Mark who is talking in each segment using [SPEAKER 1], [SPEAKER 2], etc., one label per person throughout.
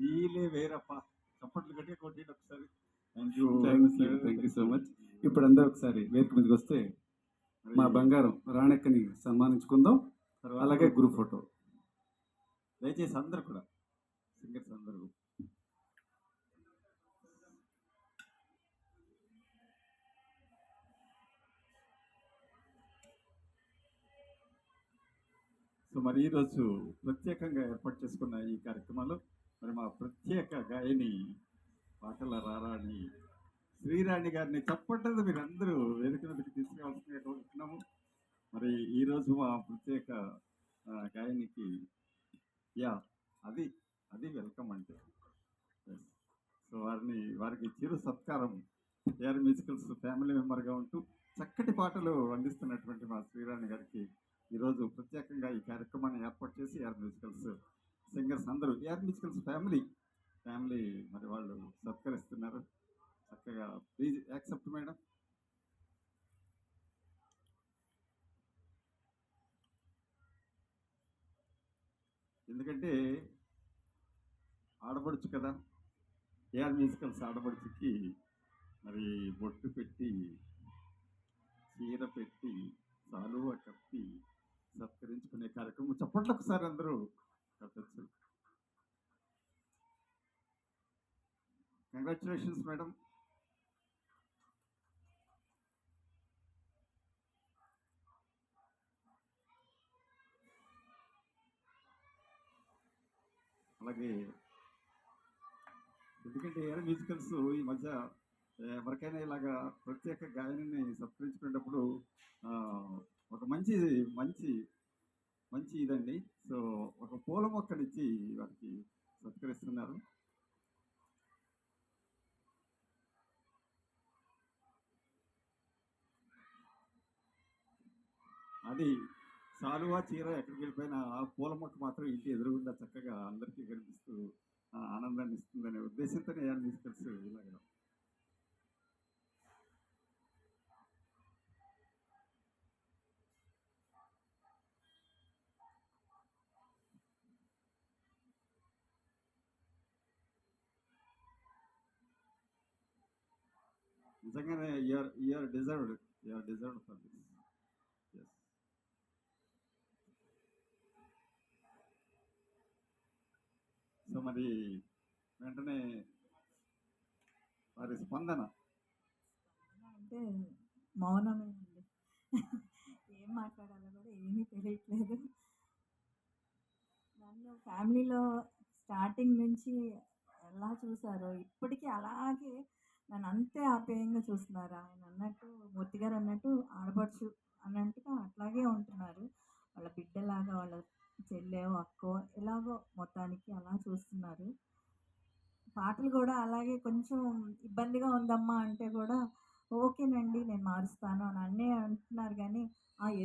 [SPEAKER 1] ఫీలే వేరప్ప. చప్పట్లు గట్టిగా కొట్టిండి ఒకసారి. Thank you.
[SPEAKER 2] Thank you so much. ఇప్పుడు అందరూ ఒకసారి వేదిక మీదకి వస్తే మా బంగారం రాణెక్కని సన్మానించుకుందాం. అలాగే గ్రూప్ ఫోటో
[SPEAKER 1] దయచేసి అందరు కూడా సింగర్స్ అందరూ. సో మరి ఈరోజు ప్రత్యేకంగా ఏర్పాటు చేసుకున్న ఈ కార్యక్రమంలో మరి మా ప్రత్యేక గాయని పాటల రారాణి శ్రీరాణి గారిని చప్పట్లేదు మీరు అందరూ వేదిక మీదకి తీసుకురావాల్సిందిగా కోరుతున్నాము. మరి ఈరోజు మా ప్రత్యేక గాయనికి అది అది వెల్కమ్ అంటే. సో వారికి చిరు సత్కారం ఏఆర్ మ్యూజికల్స్ ఫ్యామిలీ మెంబర్గా ఉంటూ చక్కటి పాటలు అందిస్తున్నటువంటి మా శ్రీరాణి గారికి ఈరోజు ప్రత్యేకంగా ఈ కార్యక్రమాన్ని ఏర్పాటు చేసి ఏఆర్ మ్యూజికల్స్ సింగర్స్ అందరూ ఏఆర్ మ్యూజికల్స్ ఫ్యామిలీ మరి వాళ్ళు సత్కరిస్తున్నారు. చక్కగా ప్లీజ్ యాక్సెప్ట్ మేడం. ఎందుకంటే ఆడపడుచు కదా, ఏఆర్ మ్యూజికల్స్ ఆడపడుచుకి మరి బొట్టు పెట్టి చీర పెట్టి సాలువ కప్పి సత్కరించుకునే కార్యక్రమం చప్పట్లు ఒకసారి అందరూ కట్టచ్చు. Congratulations madam. అలాగే ఎందుకంటే ఏఆర్ మ్యూజికల్స్ ఈ మధ్య ఎవరికైనా ఇలాగా ప్రత్యేక గాయని సత్కరించుకునేటప్పుడు ఒక మంచి మంచి మంచి ఇదండి. సో ఒక పూల మొక్కనిచ్చి వారికి సత్కరిస్తున్నారు. అది సాలువా చీర ఎక్కడికి వెళ్ళిపోయినా ఆ పూల మొక్క మాత్రం ఇంటి ఎదురుగుండా చక్కగా అందరికీ కనిపిస్తూ ఆనందాన్ని ఇస్తుందనే ఉద్దేశంతోనే ఏఆర్ మ్యూజికల్స్ ఇలాగా. నిజంగానే you are deserved for this. Yes. So మరి వెంటనే వారి స్పందన
[SPEAKER 3] అంటే మౌనమేనండి. ఏం మాట్లాడాలో కూడా ఏమీ తెలియట్లేదు. నన్ను ఫ్యామిలీలో స్టార్టింగ్ నుంచి ఎలా చూసారో ఇప్పటికీ అలాగే నన్ను అంతే ఆప్యాయంగా చూస్తున్నారు. ఆయన అన్నట్టు మూర్తి గారు అన్నట్టు ఆడపడుచు అన్నట్టుగా అట్లాగే ఉంటున్నారు. వాళ్ళ బిడ్డలాగా, వాళ్ళ చెల్లె అక్కో ఎలాగో మొత్తానికి అలా చూస్తున్నారు. పాటలు కూడా అలాగే కొంచెం ఇబ్బందిగా ఉందమ్మా అంటే కూడా ఓకేనండి నేను మారుస్తాను అని అన్నీ అంటున్నారు. కానీ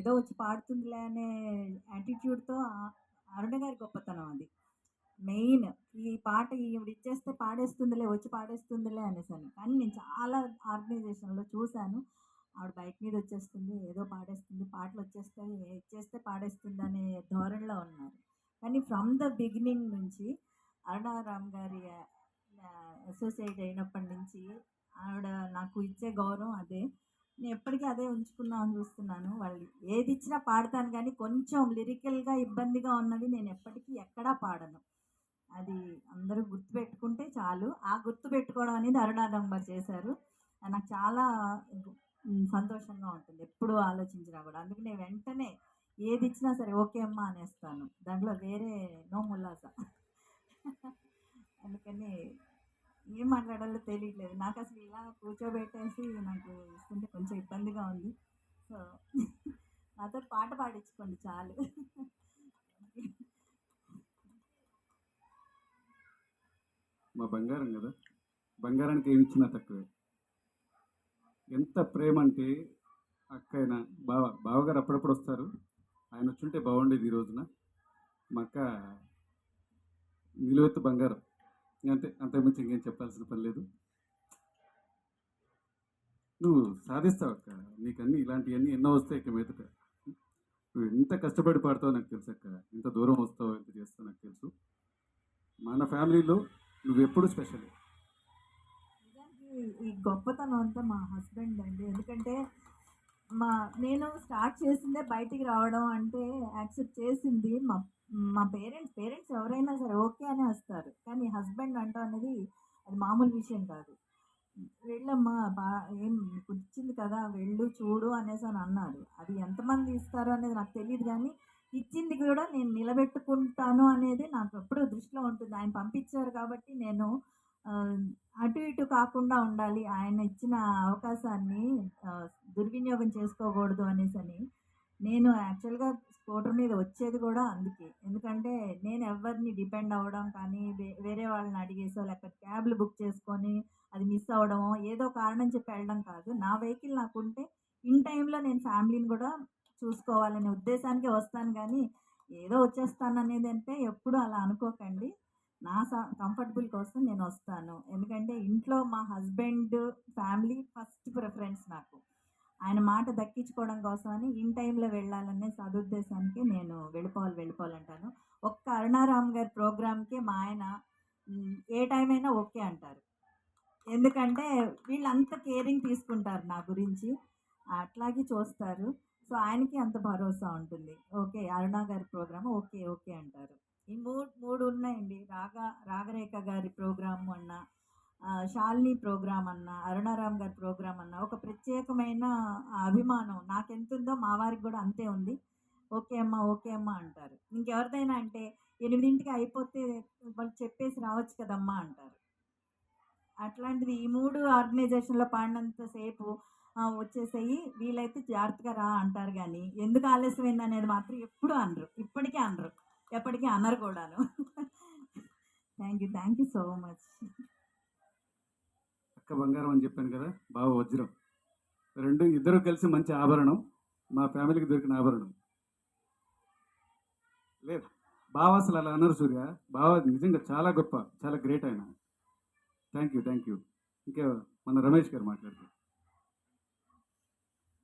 [SPEAKER 3] ఏదో వచ్చి పాడుతుందిలే అనే యాటిట్యూడ్తో అరుణ గారి గొప్పతనం అది మెయిన్. ఈ పాట ఈవిడ ఇచ్చేస్తే పాడేస్తుందిలే, వచ్చి పాడేస్తుందిలే అనేసాను. కానీ నేను చాలా ఆర్గనైజేషన్లో చూశాను, ఆవిడ బైక్ మీద వచ్చేస్తుంది, ఏదో పాడేస్తుంది, పాటలు వచ్చేస్తాయి, ఇచ్చేస్తే పాడేస్తుంది అనే ధోరణిలో ఉన్నారు. కానీ ఫ్రమ్ ద బిగినింగ్ నుంచి అరుణారామ్ గారి అసోసియేట్ అయినప్పటి నుంచి ఆవిడ నాకు ఇచ్చే గౌరవం అదే. నేను ఎప్పటికీ అదే ఉంచుకుందామని చూస్తున్నాను. వాళ్ళు ఏది ఇచ్చినా పాడతాను, కానీ కొంచెం లిరికల్గా ఇబ్బందిగా ఉన్నది నేను ఎప్పటికీ ఎక్కడా పాడను. అది అందరూ గుర్తుపెట్టుకుంటే చాలు. ఆ గుర్తు పెట్టుకోవడం అనేది అరుణారామ్ గారు చేశారు. నాకు చాలా సంతోషంగా ఉంటుంది ఎప్పుడు ఆలోచించినా కూడా. అందుకు నేను వెంటనే ఏది ఇచ్చినా సరే ఓకే అమ్మా అనేస్తాను. దాంట్లో వేరే నో ముల్లాస. అందుకని ఏం మాట్లాడాలో తెలియట్లేదు నాకు. అసలు ఇలా కూర్చోబెట్టేసి నాకు ఇస్తుంటే కొంచెం ఇబ్బందిగా ఉంది. సో నాతో పాట పాడించుకోండి చాలు.
[SPEAKER 2] మా బంగారం కదా, బంగారానికి ఏమి ఇచ్చినా తక్కువే. ఎంత ప్రేమ అంటే అక్కయినా బావగారు అప్పుడప్పుడు వస్తారు, ఆయన వచ్చుంటే బాగుండేది ఈ రోజున. మా అక్క నిలువెత్తు బంగారం, అంతకుమించి ఇంకేం చెప్పాల్సిన పని లేదు. నువ్వు సాధిస్తావు అక్క, నీకన్నీ ఇలాంటివన్నీ ఎన్నో వస్తాయి ఇక మీదట. నువ్వు ఎంత కష్టపడి పాడతావు నాకు తెలుసు అక్క, ఎంత దూరం వస్తావు, ఎంత చేస్తావు నాకు తెలుసు. మన ఫ్యామిలీలో నువ్వెప్పుడు స్పెషల్.
[SPEAKER 3] నిజానికి ఈ గొప్పతనం అంతా మా హస్బెండ్ అండి. ఎందుకంటే మా నేను స్టార్ట్ చేసిందే బయటికి రావడం అంటే యాక్సెప్ట్ చేసింది మా మా పేరెంట్స్ ఎవరైనా సరే ఓకే అనే వస్తారు. కానీ హస్బెండ్ అంటం అనేది అది మామూలు విషయం కాదు. వెళ్ళమ్మా ఏం కుదిర్చింది కదా వెళ్ళు చూడు అనేసి అని అన్నారు. అది ఎంతమంది ఇస్తారో అనేది నాకు తెలీదు కానీ ఇచ్చింది కూడా నేను నిలబెట్టుకుంటాను అనేది నాకు ఎప్పుడూ దృష్టిలో ఉంటుంది. ఆయన పంపించారు కాబట్టి నేను అటు ఇటు కాకుండా ఉండాలి. ఆయన ఇచ్చిన అవకాశాన్ని ఆహ్, దుర్వినియోగం చేసుకోకూడదు అనేసని నేను యాక్చువల్‌గా స్కూటర్ మీద వచ్చేది కూడా అందుకే. ఎందుకంటే నేను ఎవరిని డిపెండ్ అవ్వడం కానీ వేరే వాళ్ళని అడిగేసో లేకపోతే క్యాబ్‌లు బుక్ చేసుకొని అది మిస్ అవ్వడమో ఏదో కారణం చెప్పి వెళ్ళడం కాదు. నా వెహికల్ నాకుంటే ఇన్ టైమ్‌లో నేను ఫ్యామిలీని కూడా చూసుకోవాలనే ఉద్దేశానికే వస్తాను గానీ, ఏదో వచ్చేస్తాననేదంటే ఎప్పుడూ అలా అనుకోకండి. నా కంఫర్టబుల్ కోసం నేనొస్తాను. ఎందుకంటే ఇంట్లో మా హస్బెండ్, ఫ్యామిలీ ఫస్ట్ ప్రిఫరెన్స్ నాకు. ఆయన మాట దక్కించుకోవడం కోసమని ఇన్ టైమ్‌లో వెళ్ళాలనే సదుద్దేశానికి నేను వెళ్ళిపోవాలంటాను. ఒక్క అరుణారామ్ గారి ప్రోగ్రామ్‌కే మా ఆయన ఏ టైం అయినా ఓకే అంటారు. ఎందుకంటే వీళ్ళంత కేరింగ్ తీసుకుంటారు నా గురించి. అట్లాగే చూస్తారు. సో, ఆయనకి అంత భరోసా ఉంటుంది. ఓకే. అరుణ గారి ప్రోగ్రామ్ ఓకే. ఓకే అంటారు. ఈ 3 ఉన్నాయండి. రాగరేఖ గారి ప్రోగ్రామ్ అన్నా, శాలిని ప్రోగ్రామ్ అన్నా, అరుణారామ్ గారి ప్రోగ్రామ్ అన్నా ఒక ప్రత్యేకమైన అభిమానం నాకెంతుందో మా వారికి కూడా అంతే ఉంది. ఓకే అమ్మా, ఓకే అమ్మా అంటారు. ఇంకెవరిదైనా అంటే 8కి అయిపోతే వాళ్ళు చెప్పేసి రావచ్చు కదమ్మా అంటారు. అట్లాంటిది ఈ 3 ఆర్గనైజేషన్‌లో పాడినంత సేపు వచ్చేసేయి వీలైతే జాగ్రత్తగా రా అంటారు గానీ, ఎందుకు ఆలస్యమైందనేది మాత్రం ఎప్పుడూ అనరు. ఇప్పటికీ అనరు. ఎప్పటికీ అనరు కూడాను. Thank you so much.
[SPEAKER 2] అక్క బంగారం అని చెప్పాను కదా, బావ వజ్రం. ఇద్దరు కలిసి మంచి ఆభరణం. మా ఫ్యామిలీకి దొరికిన ఆభరణం. లేదు, బావ అసలు అలా అనరు సూర్య. బావ నిజంగా చాలా గొప్ప, చాలా గ్రేట్ ఆయన. Thank you. ఇంకా మన రమేష్ గారు మాట్లాడతారు.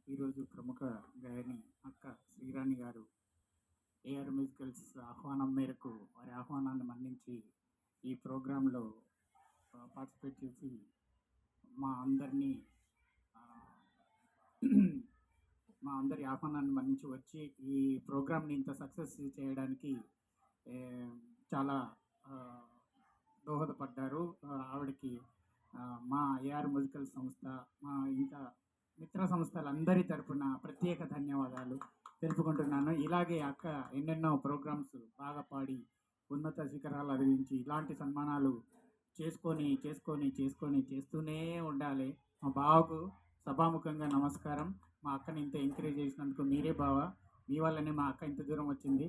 [SPEAKER 4] ఈరోజు ప్రముఖ గాయని అక్క శ్రీరాణి గారు ఏఆర్ మ్యూజికల్స్ ఆహ్వానం మేరకు వారి ఆహ్వానాన్ని మన్నించి ఈ ప్రోగ్రాంలో పార్టిసిపేట్ చేసి మా అందరినీ మా అందరి ఆహ్వానాన్ని మన్నించి వచ్చి ఈ ప్రోగ్రామ్ని ఇంత సక్సెస్ చేయడానికి చాలా దోహదపడ్డారు. ఆవిడకి మా ఏఆర్ మ్యూజికల్ సంస్థ, మా ఇంకా మిత్ర సంస్థలందరి తరపున ప్రత్యేక ధన్యవాదాలు తెలుపుకుంటున్నాను. ఇలాగే అక్క ఎన్నెన్నో ప్రోగ్రామ్స్ బాగా పాడి ఉన్నత శిఖరాలు అధిగమించి ఇలాంటి సన్మానాలు చేస్తూనే ఉండాలి. మా బావకు సభాముఖంగా నమస్కారం. మా అక్కని ఇంత ఎంకరేజ్ చేసినందుకు మీరే బావ, మీ వల్లనే మా అక్క ఇంత దూరం వచ్చింది.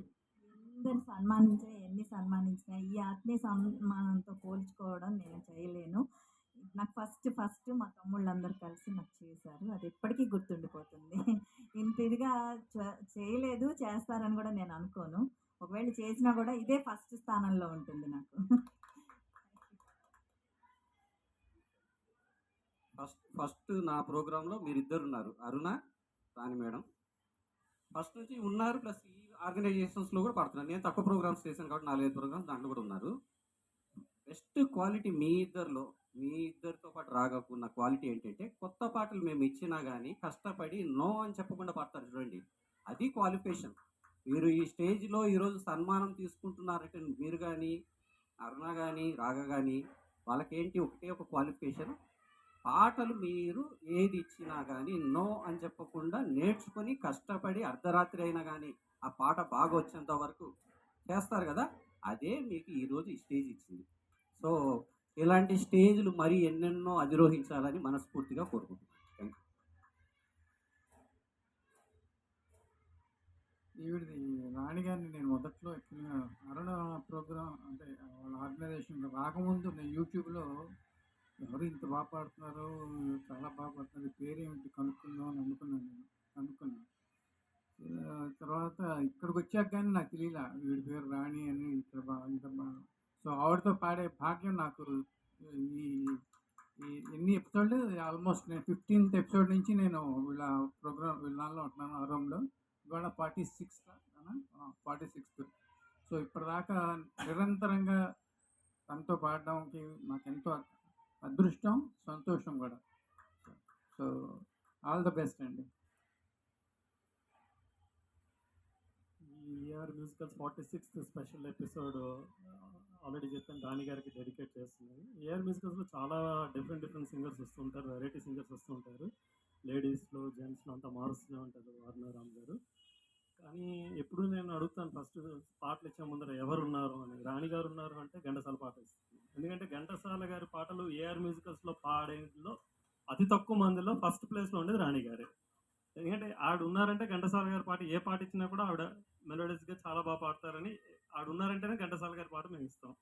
[SPEAKER 3] ఎన్ని సన్మానించినా ఈ ఆత్మీయ సన్మానంతో పోల్చుకోవడం నేను చేయలేను. నాకు ఫస్ట్ మా తమ్ముళ్ళందరూ కలిసి నాకు చేశారు. అది ఎప్పటికీ గుర్తుండిపోతుంది. ఇంత ఇదిగా చేయలేదు, చేస్తారని కూడా నేను అనుకోను. ఒకవేళ చేసినా కూడా ఇదే ఫస్ట్ స్థానంలో ఉంటుంది నాకు.
[SPEAKER 5] ఫస్ట్ నా ప్రోగ్రాంలో మీరిద్దరు ఉన్నారు, అరుణ, రాణి మేడం. ఫస్ట్ నుంచి ఉన్నారు, ప్లస్ ఈ ఆర్గనైజేషన్స్లో కూడా పడుతున్నారు. నేను తక్కువ ప్రోగ్రామ్స్ చేశాను కాబట్టి 4-5 ప్రోగ్రామ్స్ దాంట్లో కూడా ఉన్నారు. బెస్ట్ క్వాలిటీ మీ ఇద్దరితో పాటు రాగకున్న క్వాలిటీ ఏంటంటే, కొత్త పాటలు మేము ఇచ్చినా కానీ కష్టపడి నో అని చెప్పకుండా పాడతారు చూడండి, అది క్వాలిఫికేషన్. మీరు ఈ స్టేజ్లో ఈరోజు సన్మానం తీసుకుంటున్నారంటే మీరు కానీ, అరుణ కానీ, రాగ కానీ, వాళ్ళకేంటి ఒకటే ఒక క్వాలిఫికేషన్, పాటలు మీరు ఏది ఇచ్చినా కానీ నో అని చెప్పకుండా నేర్చుకొని కష్టపడి అర్ధరాత్రి అయినా కానీ ఆ పాట బాగా వచ్చేంత వరకు చేస్తారు కదా, అదే మీకు ఈరోజు ఈ స్టేజ్ ఇచ్చింది. సో ఇలాంటి స్టేజ్లు మరి ఎన్నెన్నో అధిరోహించాలని మనస్ఫూర్తిగా కోరుకుంటున్నాను. Thank you.
[SPEAKER 4] ఈవిడది రాణి గారిని నేను మొదట్లో యాక్చువల్గా అరుణ ప్రోగ్రామ్ అంటే వాళ్ళ ఆర్గనైజేషన్ రాకముందు నేను యూట్యూబ్లో ఎవరు ఇంత బాగా పాడుతున్నారు, చాలా బాగా పాడుతున్నారు, పేరేమిటి కనుక్కుందాం అని కనుక్కున్నాను. తర్వాత ఇక్కడికి వచ్చాక కానీ నాకు తెలియలా వీడి పేరు రాణి అని. ఇక్కడ సో ఆవిడతో పాడే భాగ్యం నాకు ఈ ఎన్ని ఎపిసోడ్లు, ఆల్మోస్ట్ నేను 15th ఎపిసోడ్ నుంచి నేను వీళ్ళ దానిలో ఉంటున్నాను అరంలో. ఇవాళ 46th. సో ఇప్పటిదాకా నిరంతరంగా తనతో పాడడానికి మాకెంతో అదృష్టం, సంతోషం కూడా. సో ఆల్ ద బెస్ట్ అండి.
[SPEAKER 6] ఈ year musicals 46th special episode already చెప్పాను, రాణి గారికి డెడికేట్ చేస్తున్నాను. ఏఆర్ మ్యూజికల్స్లో చాలా డిఫరెంట్ సింగర్స్ వస్తుంటారు, వెరైటీ సింగర్స్ వస్తుంటారు. లేడీస్లో జెంట్స్లో అంతా మారుస్తూనే ఉంటారు వారణరామ్ గారు. కానీ ఎప్పుడు నేను అడుగుతాను ఫస్ట్ పాటలు ఇచ్చే ముందర ఎవరు ఉన్నారు అని. రాణి గారు ఉన్నారు అంటే ఘంటసాల పాట ఇస్తుంది. ఎందుకంటే ఘంటసాల గారి పాటలు ఏఆర్ మ్యూజికల్స్లో పాడేలో అతి తక్కువ మందిలో ఫస్ట్ ప్లేస్లో ఉండేది రాణి గారే. ఎందుకంటే ఆవిడ ఉన్నారంటే ఘంటసాల గారి పాట ఏ పాట ఇచ్చినా కూడా ఆవిడ మెలోడీస్గా చాలా బాగా పాడతారని, ఆవిడ ఉన్నారంటేనే ఘంటసాల గారి పాట మేము ఇస్తాం.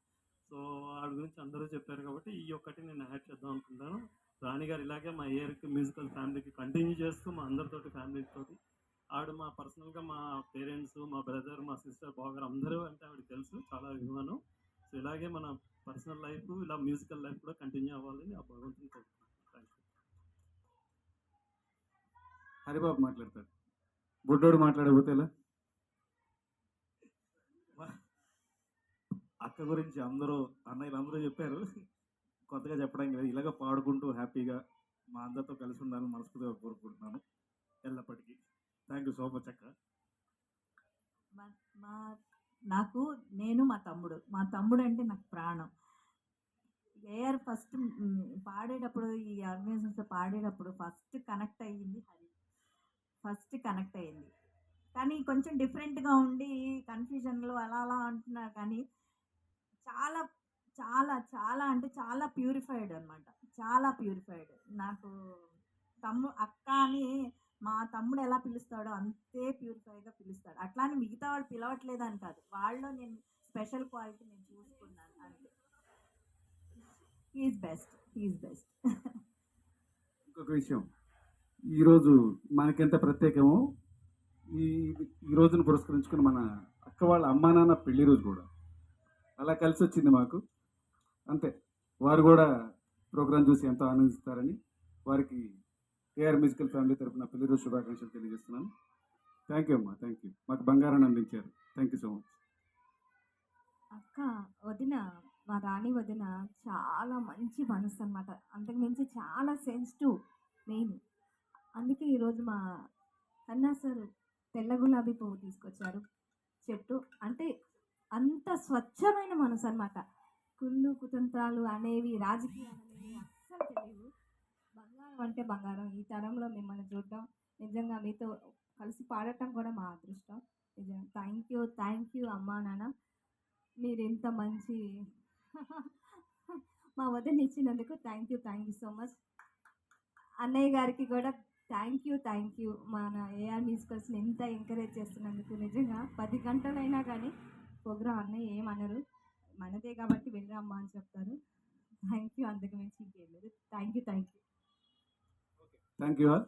[SPEAKER 6] సో ఆవిడ గురించి అందరూ చెప్పారు కాబట్టి ఈ ఒక్కటి నేను యాడ్ చేద్దాం అనుకుంటాను. రాణి గారు ఇలాగే మా ఏఆర్కి మ్యూజికల్ ఫ్యామిలీకి కంటిన్యూ చేస్తూ మా అందరితోటి ఫ్యామిలీతోటి, ఆవిడ మా పర్సనల్గా మా పేరెంట్స్, మా బ్రదర్, మా సిస్టర్, బావగారు అందరూ అంటే ఆవిడ తెలుసు, చాలా అభిమానం. సో ఇలాగే మన పర్సనల్ లైఫ్ ఇలా మ్యూజికల్ లైఫ్ కూడా కంటిన్యూ అవ్వాలని ఆ భగవంతుని కోరుకుంటున్నాను. Thank you.
[SPEAKER 2] హరిబాబు మాట్లాడతాడు. బుడ్డోడు మాట్లాడబోతే ఎలా?
[SPEAKER 7] అక్క గురించి అందరూ అన్నయ్యలు అందరూ చెప్పారు, కొత్తగా చెప్పడానికి లేదు. ఇలాగ పాడుకుంటూ హ్యాపీగా మా అందరితో కలిసి ఉండాలని మనస్ఫూర్తిగా కోరుకుంటున్నాను ఎల్లప్పటికీ. థ్యాంక్ యూ సో మచ్ అక్క.
[SPEAKER 3] మా- మా నాకు నేను మా తమ్ముడు అంటే నాకు ప్రాణం. ఏఆర్ ఫస్ట్ పాడేటప్పుడు, ఈ ఆర్గనైజేషన్స్లో పాడేటప్పుడు ఫస్ట్ కనెక్ట్ అయ్యింది కానీ కొంచెం డిఫరెంట్గా ఉండి కన్ఫ్యూజన్లో అలా అలా అంటున్నారు. కానీ చాలా చాలా చాలా అంటే చాలా ప్యూరిఫైడ్ అనమాట, చాలా ప్యూరిఫైడ్. నాకు అక్క అని మా తమ్ముడు ఎలా పిలుస్తాడో అంతే ప్యూరిఫైగా పిలుస్తాడు. అట్లా అని మిగతా వాళ్ళు పిలవట్లేదని కాదు, వాళ్ళలో నేను స్పెషల్ క్వాలిటీ నేను చూసుకున్నాను అంతే. He is best.
[SPEAKER 2] ఇంకొక విషయం, ఈరోజు మనకెంత ప్రత్యేకమో ఈ ఈ రోజును పురస్కరించుకుని మన అక్క వాళ్ళ అమ్మా నాన్న పెళ్లి రోజు కూడా అలా కలిసి వచ్చింది మాకు. అంతే, వారు కూడా ప్రోగ్రాం చూసి ఎంతో ఆనందిస్తారని వారికి ఏఆర్ మ్యూజికల్ ఫ్యామిలీ తరఫున పెళ్లి రోజు శుభాకాంక్షలు తెలియజేస్తున్నాను. థ్యాంక్ యూ అమ్మా, థ్యాంక్ యూ. మాకు బంగారాన్ని అందించారు. Thank you so much.
[SPEAKER 8] అక్క వదిన, మా రాణి వదిన చాలా మంచి మనసు అనమాట. అంతకుమించి చాలా సెన్సిటివ్ మెయిన్. అందుకే ఈరోజు మా కన్నా సార్ తెల్ల గులాబీ పువ్వు తీసుకొచ్చారు, చెట్టు. అంటే అంత స్వచ్ఛమైన మనసు అనమాట. కుళ్ళు కుతంత్రాలు అనేవి, రాజకీయాలు అనేవి అస్సలు తెలియవు. బంగారం అంటే బంగారం. ఈ తరంలో మిమ్మల్ని చూడటం, నిజంగా మీతో కలిసి పాడటం కూడా మా అదృష్టం. నిజంగా థ్యాంక్ యూ అమ్మా నాన్న. మీరు ఇంత మంచి మా వదిన ఇచ్చినందుకు థ్యాంక్ యూ సో మచ్. అన్నయ్య గారికి కూడా థ్యాంక్ యూ. మన ఏఆర్ మ్యూజికల్స్ని ఎంత ఎంకరేజ్ చేస్తున్నందుకు. నిజంగా 10 గంటలైనా కానీ ప్రోగ్రామ్ అన్నయ్య ఏమనరు, మనదే కాబట్టి వెళ్ళరమ్మా అని చెప్తారు. థ్యాంక్ యూ, అంతకు మించి ఇంకేం లేదు. Thank you.
[SPEAKER 2] Thank you all.